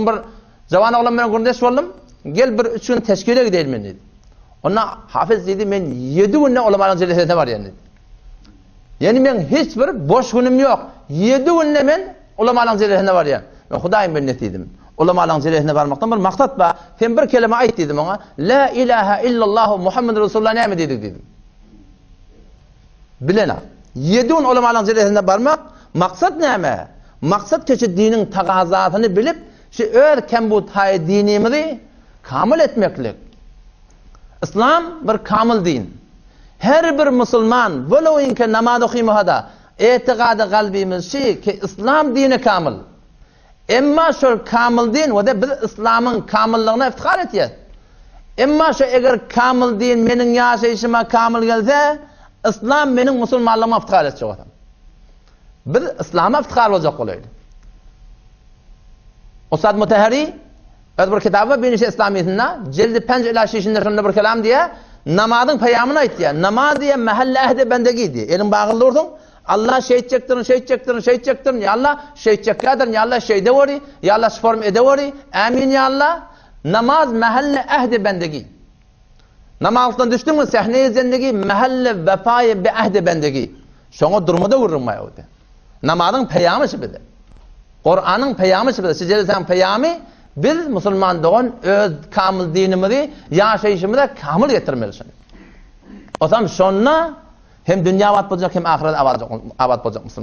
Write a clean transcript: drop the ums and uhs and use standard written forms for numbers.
bir jawan oğlan bilen gurdeş boldum. Gel bir 3 gün teşkile gidelim dedi. Ona Hafiz dedi men 7 günde ulamalarning jelesine var yani. Yani men hiç bir boş günüm yok. 7 günde men ulamalarning jelesine var yani. Men Hudaym ben dedim. Ulamalarning jelesine barmaktan bir maksat ba. Sen bir kelime ayt dedim ona. La ilahe illallah Muhammed Resulullah näme dedim. Bilena. 7 gün ulamalarning jelesine barmak maksat näme? Maksat keşi dinin tagazatını bilip şu öz kembut hay dinimizi kamil etmeklik. İslam bir kamil din. Her bir Müslüman velevinke namaz okuymuhada etiqadı kalbimiz ki İslam dini kamil. Emma şu kamil din ve de biz İslam'ın kamilliğine iftihar etiyet. Emma şu eğer kamil din menin yaşayışıma kamil gelse İslam menin Müslümanlığıma iftihar edecek adam. Biz İslam'a iftihar olacak olaydı. Ustad Mutahhari bir kitabı bir İslamiyetinde cildi 5 ila 6'ında şunda bir kelam diye namazın peyamını aytdı ya. Namaz diye mahalle ehdi bendegi diye. Elin bağlı durdun. Allah şehit çektirin. Ya Allah şehit çektirin. Ya Allah şehide vori. Ya Allah sform ede vori. Amin ya Allah. Namaz mahalle ehdi bendegi. Namazdan düştün mü sahneye zendegi mahalle vefayı bi ehdi bendegi. Şoňa durmada vurulmay oldu. Namazın peyamı şibide. Kur'an'ın peyamı şibide. Sizlerin peyamı biz Müslüman doğan öz kamil dinimizi yaşayışımıza kamil getirmelisin. O zaman şonna hem dünya abat olacak hem ahiret abat olacak Müslüman.